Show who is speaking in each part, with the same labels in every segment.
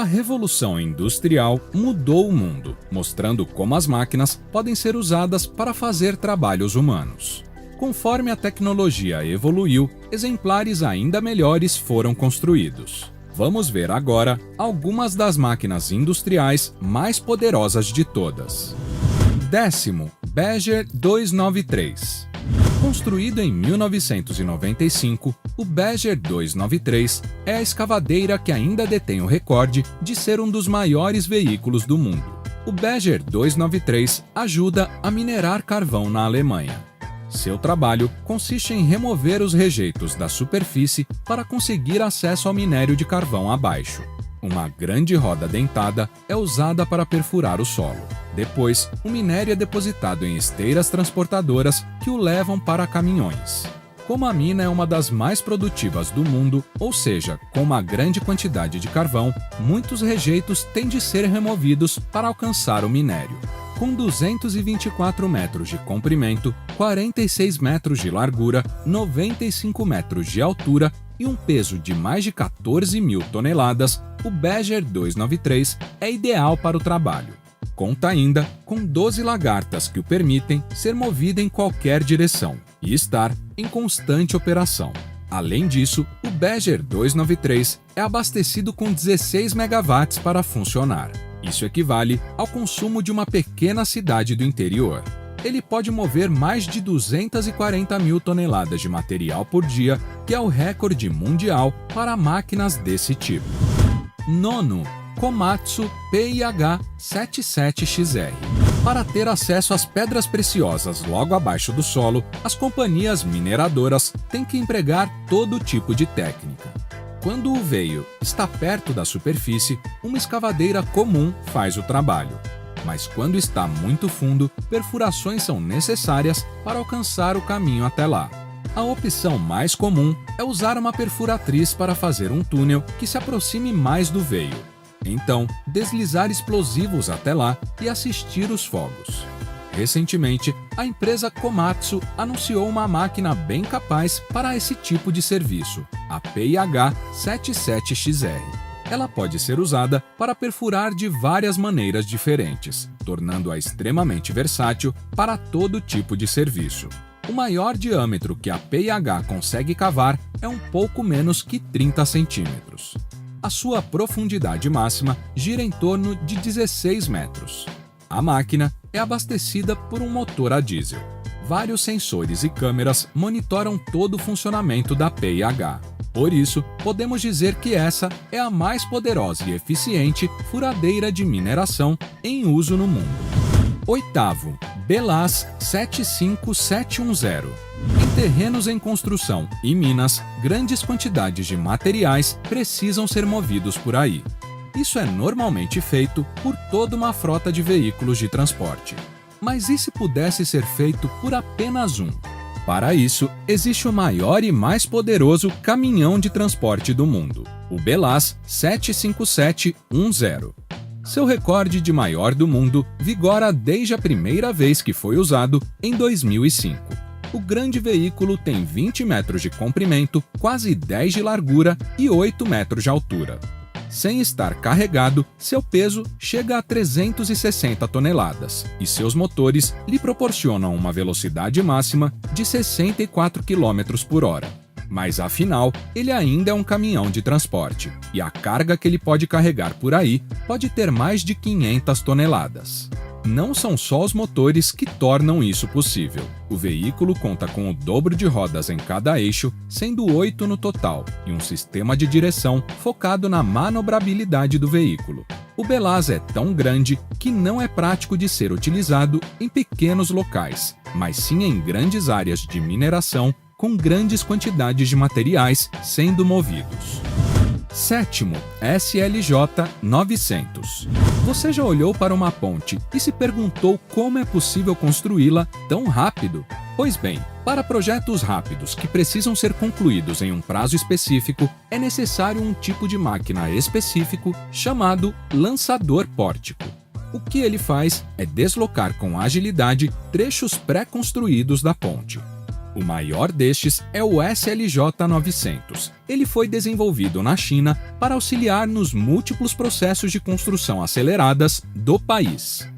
Speaker 1: A Revolução Industrial mudou o mundo, mostrando como as máquinas podem ser usadas para fazer trabalhos humanos. Conforme a tecnologia evoluiu, exemplares ainda melhores foram construídos. Vamos ver agora algumas das máquinas industriais mais poderosas de todas. 10º, Badger 293. Construído em 1995, o Badger 293 é a escavadeira que ainda detém o recorde de ser um dos maiores veículos do mundo. O Badger 293 ajuda a minerar carvão na Alemanha. Seu trabalho consiste em remover os rejeitos da superfície para conseguir acesso ao minério de carvão abaixo. Uma grande roda dentada é usada para perfurar o solo. Depois, o minério é depositado em esteiras transportadoras que o levam para caminhões. Como a mina é uma das mais produtivas do mundo, ou seja, com uma grande quantidade de carvão, muitos rejeitos têm de ser removidos para alcançar o minério. Com 224 metros de comprimento, 46 metros de largura, 95 metros de altura e um peso de mais de 14 mil toneladas, o Badger 293 é ideal para o trabalho. Conta ainda com 12 lagartas que o permitem ser movido em qualquer direção e estar em constante operação. Além disso, o Badger 293 é abastecido com 16 megawatts para funcionar. Isso equivale ao consumo de uma pequena cidade do interior. Ele pode mover mais de 240 mil toneladas de material por dia, que é o recorde mundial para máquinas desse tipo. 9º, Komatsu PIH-77XR. Para ter acesso às pedras preciosas logo abaixo do solo, as companhias mineradoras têm que empregar todo tipo de técnica. Quando o veio está perto da superfície, uma escavadeira comum faz o trabalho. Mas quando está muito fundo, perfurações são necessárias para alcançar o caminho até lá. A opção mais comum é usar uma perfuratriz para fazer um túnel que se aproxime mais do veio. Então, deslizar explosivos até lá e assistir os fogos. Recentemente, a empresa Komatsu anunciou uma máquina bem capaz para esse tipo de serviço, a PIH-77XR. Ela pode ser usada para perfurar de várias maneiras diferentes, tornando-a extremamente versátil para todo tipo de serviço. O maior diâmetro que a PIH consegue cavar é um pouco menos que 30 centímetros. A sua profundidade máxima gira em torno de 16 metros. A máquina é abastecida por um motor a diesel. Vários sensores e câmeras monitoram todo o funcionamento da PIH. Por isso, podemos dizer que essa é a mais poderosa e eficiente furadeira de mineração em uso no mundo. 8º, Belaz 75710. Em terrenos em construção e minas, grandes quantidades de materiais precisam ser movidos por aí. Isso é normalmente feito por toda uma frota de veículos de transporte. Mas e se pudesse ser feito por apenas um? Para isso, existe o maior e mais poderoso caminhão de transporte do mundo, o Belaz 75710. Seu recorde de maior do mundo vigora desde a primeira vez que foi usado, em 2005. O grande veículo tem 20 metros de comprimento, quase 10 de largura e 8 metros de altura. Sem estar carregado, seu peso chega a 360 toneladas e seus motores lhe proporcionam uma velocidade máxima de 64 km por hora. Mas afinal, ele ainda é um caminhão de transporte e a carga que ele pode carregar por aí pode ter mais de 500 toneladas. Não são só os motores que tornam isso possível. O veículo conta com o dobro de rodas em cada eixo, sendo 8 no total, e um sistema de direção focado na manobrabilidade do veículo. O Belaz é tão grande que não é prático de ser utilizado em pequenos locais, mas sim em grandes áreas de mineração com grandes quantidades de materiais sendo movidos. 7º, SLJ 900. Você já olhou para uma ponte e se perguntou como é possível construí-la tão rápido? Pois bem, para projetos rápidos que precisam ser concluídos em um prazo específico, é necessário um tipo de máquina específico chamado lançador pórtico. O que ele faz é deslocar com agilidade trechos pré-construídos da ponte. O maior destes é o SLJ-900. Ele foi desenvolvido na China para auxiliar nos múltiplos processos de construção aceleradas do país.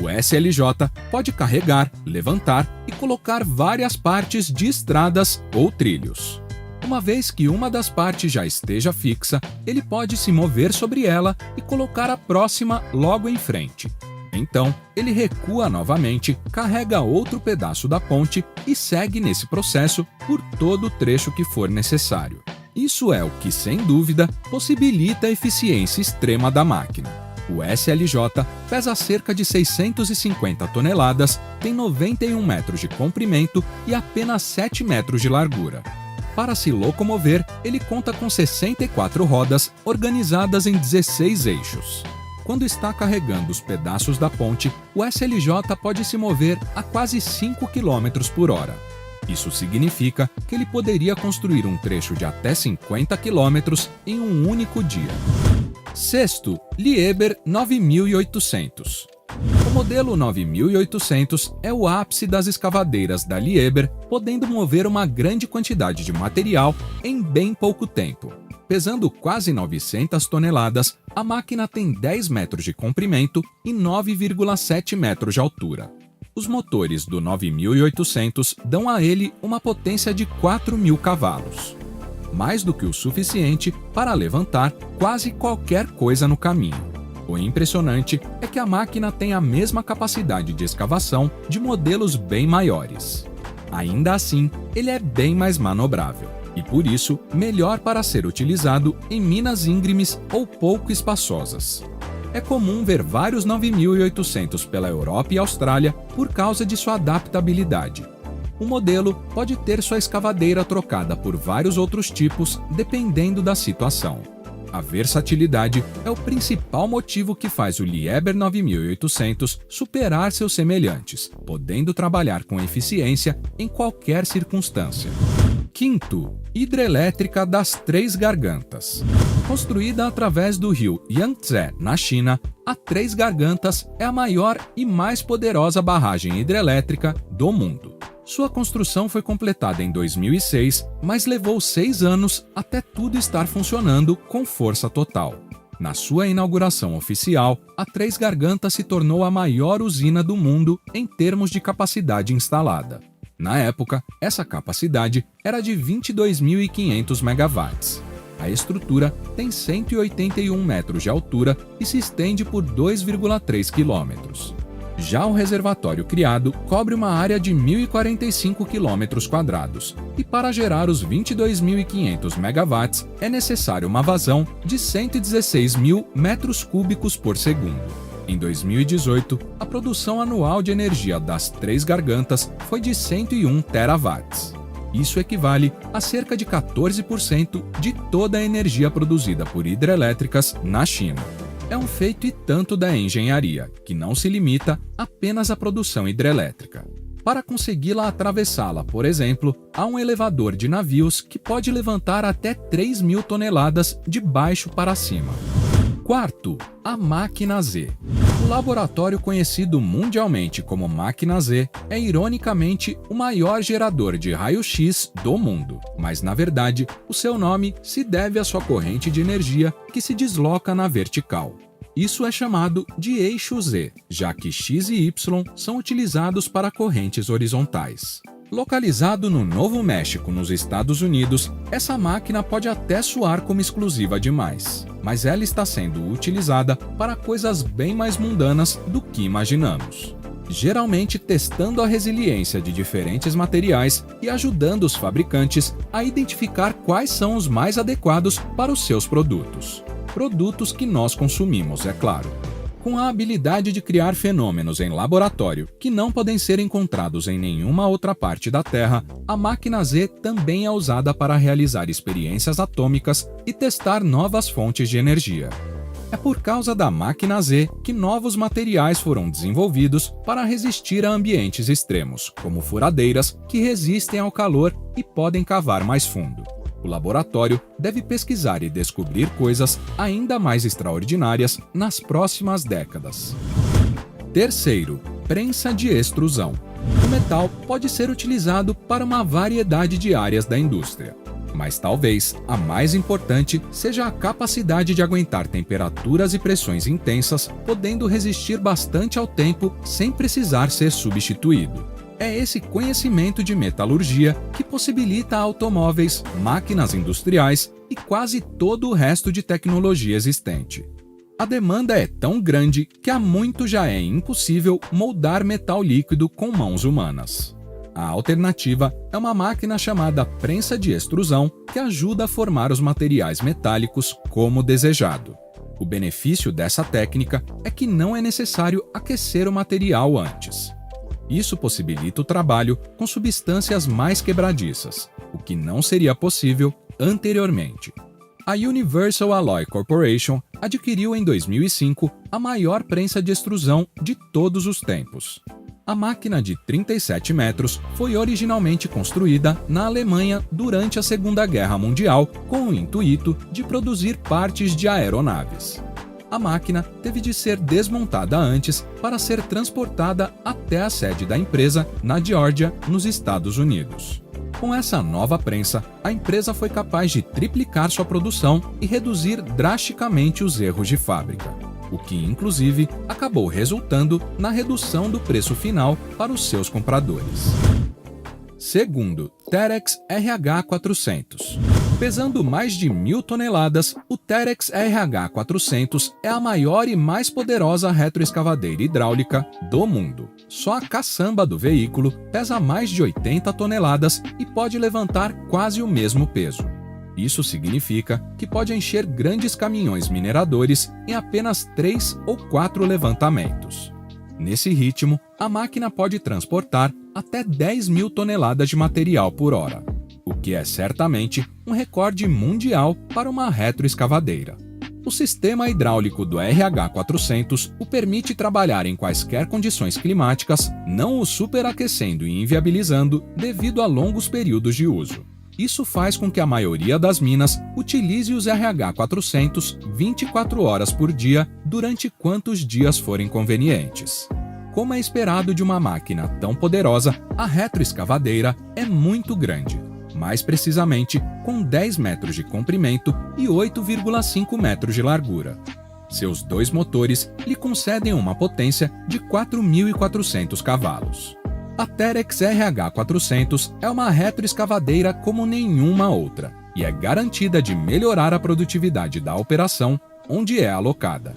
Speaker 1: O SLJ pode carregar, levantar e colocar várias partes de estradas ou trilhos. Uma vez que uma das partes já esteja fixa, ele pode se mover sobre ela e colocar a próxima logo em frente. Então, ele recua novamente, carrega outro pedaço da ponte e segue nesse processo por todo o trecho que for necessário. Isso é o que, sem dúvida, possibilita a eficiência extrema da máquina. O SLJ pesa cerca de 650 toneladas, tem 91 metros de comprimento e apenas 7 metros de largura. Para se locomover, ele conta com 64 rodas organizadas em 16 eixos. Quando está carregando os pedaços da ponte, o SLJ pode se mover a quase 5 km por hora. Isso significa que ele poderia construir um trecho de até 50 km em um único dia. Sexto, Liebherr 9800. O modelo 9800 é o ápice das escavadeiras da Liebherr, podendo mover uma grande quantidade de material em bem pouco tempo. Pesando quase 900 toneladas, a máquina tem 10 metros de comprimento e 9,7 metros de altura. Os motores do 9800 dão a ele uma potência de 4.000 cavalos. Mais do que o suficiente para levantar quase qualquer coisa no caminho. O impressionante é que a máquina tem a mesma capacidade de escavação de modelos bem maiores. Ainda assim, ele é bem mais manobrável. E por isso, melhor para ser utilizado em minas íngremes ou pouco espaçosas. É comum ver vários 9800 pela Europa e Austrália por causa de sua adaptabilidade. O modelo pode ter sua escavadeira trocada por vários outros tipos, dependendo da situação. A versatilidade é o principal motivo que faz o Liebherr 9800 superar seus semelhantes, podendo trabalhar com eficiência em qualquer circunstância. Quinto, hidrelétrica das Três Gargantas. Construída através do rio Yangtze, na China, a Três Gargantas é a maior e mais poderosa barragem hidrelétrica do mundo. Sua construção foi completada em 2006, mas levou 6 anos até tudo estar funcionando com força total. Na sua inauguração oficial, a Três Gargantas se tornou a maior usina do mundo em termos de capacidade instalada. Na época, essa capacidade era de 22.500 megawatts. A estrutura tem 181 metros de altura e se estende por 2,3 quilômetros. Já o reservatório criado cobre uma área de 1.045 km², e para gerar os 22.500 megawatts é necessário uma vazão de 116.000 metros cúbicos por segundo. Em 2018, a produção anual de energia das Três Gargantas foi de 101 terawatts. Isso equivale a cerca de 14% de toda a energia produzida por hidrelétricas na China. É um feito e tanto da engenharia, que não se limita apenas à produção hidrelétrica. Para consegui-la atravessá-la, por exemplo, há um elevador de navios que pode levantar até 3.000 toneladas de baixo para cima. Quarto, a Máquina Z. O laboratório conhecido mundialmente como Máquina Z é ironicamente o maior gerador de raio-x do mundo, mas na verdade o seu nome se deve à sua corrente de energia que se desloca na vertical. Isso é chamado de eixo Z, já que X e Y são utilizados para correntes horizontais. Localizado no Novo México, nos Estados Unidos, essa máquina pode até soar como exclusiva demais, mas ela está sendo utilizada para coisas bem mais mundanas do que imaginamos. Geralmente testando a resiliência de diferentes materiais e ajudando os fabricantes a identificar quais são os mais adequados para os seus produtos. Produtos que nós consumimos, é claro. Com a habilidade de criar fenômenos em laboratório que não podem ser encontrados em nenhuma outra parte da Terra, a Máquina Z também é usada para realizar experiências atômicas e testar novas fontes de energia. É por causa da Máquina Z que novos materiais foram desenvolvidos para resistir a ambientes extremos, como furadeiras que resistem ao calor e podem cavar mais fundo. O laboratório deve pesquisar e descobrir coisas ainda mais extraordinárias nas próximas décadas. Terceiro, prensa de extrusão. O metal pode ser utilizado para uma variedade de áreas da indústria, mas talvez a mais importante seja a capacidade de aguentar temperaturas e pressões intensas, podendo resistir bastante ao tempo sem precisar ser substituído. É esse conhecimento de metalurgia que possibilita automóveis, máquinas industriais e quase todo o resto de tecnologia existente. A demanda é tão grande que há muito já é impossível moldar metal líquido com mãos humanas. A alternativa é uma máquina chamada prensa de extrusão que ajuda a formar os materiais metálicos como desejado. O benefício dessa técnica é que não é necessário aquecer o material antes. Isso possibilita o trabalho com substâncias mais quebradiças, o que não seria possível anteriormente. A Universal Alloy Corporation adquiriu em 2005 a maior prensa de extrusão de todos os tempos. A máquina de 37 metros foi originalmente construída na Alemanha durante a Segunda Guerra Mundial com o intuito de produzir partes de aeronaves. A máquina teve de ser desmontada antes para ser transportada até a sede da empresa na Geórgia, nos Estados Unidos. Com essa nova prensa, a empresa foi capaz de triplicar sua produção e reduzir drasticamente os erros de fábrica, o que inclusive acabou resultando na redução do preço final para os seus compradores. Segundo, Terex RH400. Pesando mais de 1.000 toneladas, o Terex RH400 é a maior e mais poderosa retroescavadeira hidráulica do mundo. Só a caçamba do veículo pesa mais de 80 toneladas e pode levantar quase o mesmo peso. Isso significa que pode encher grandes caminhões mineradores em apenas 3 ou 4 levantamentos. Nesse ritmo, a máquina pode transportar até 10.000 toneladas de material por hora, o que é certamente um recorde mundial para uma retroescavadeira. O sistema hidráulico do RH400 o permite trabalhar em quaisquer condições climáticas, não o superaquecendo e inviabilizando devido a longos períodos de uso. Isso faz com que a maioria das minas utilize os RH400 24 horas por dia durante quantos dias forem convenientes. Como é esperado de uma máquina tão poderosa, a retroescavadeira é muito grande, mais precisamente com 10 metros de comprimento e 8,5 metros de largura. Seus 2 motores lhe concedem uma potência de 4.400 cavalos. A Terex RH400 é uma retroescavadeira como nenhuma outra e é garantida de melhorar a produtividade da operação onde é alocada.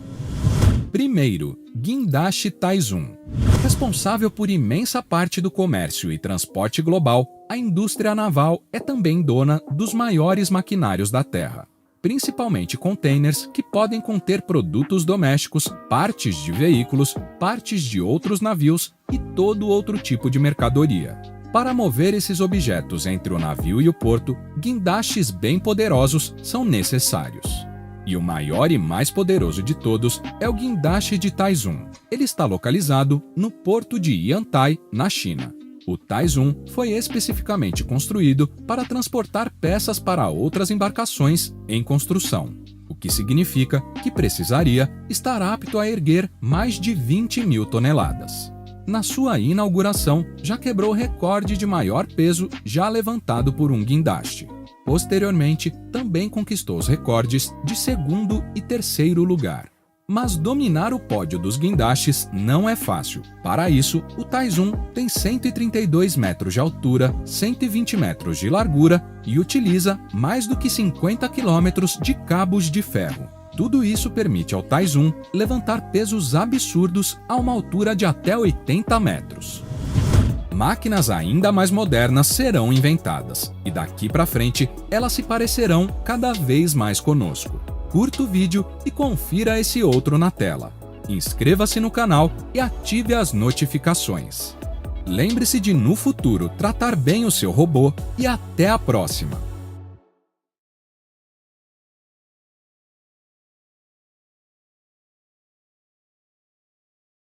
Speaker 1: Primeiro, Guindaste Taizun. Responsável por imensa parte do comércio e transporte global, a indústria naval é também dona dos maiores maquinários da Terra, principalmente containers que podem conter produtos domésticos, partes de veículos, partes de outros navios e todo outro tipo de mercadoria. Para mover esses objetos entre o navio e o porto, guindastes bem poderosos são necessários. E o maior e mais poderoso de todos é o guindaste de Taizun. Ele está localizado no porto de Yantai, na China. O Taizun foi especificamente construído para transportar peças para outras embarcações em construção, o que significa que precisaria estar apto a erguer mais de 20.000 toneladas. Na sua inauguração, já quebrou o recorde de maior peso já levantado por um guindaste. Posteriormente, também conquistou os recordes de segundo e terceiro lugar. Mas dominar o pódio dos guindastes não é fácil. Para isso, o Taizun tem 132 metros de altura, 120 metros de largura e utiliza mais do que 50 quilômetros de cabos de ferro. Tudo isso permite ao Taizun levantar pesos absurdos a uma altura de até 80 metros. Máquinas ainda mais modernas serão inventadas, e daqui para frente elas se parecerão cada vez mais conosco. Curta o vídeo e confira esse outro na tela. Inscreva-se no canal e ative as notificações. Lembre-se de, no futuro, tratar bem o seu robô e até a próxima!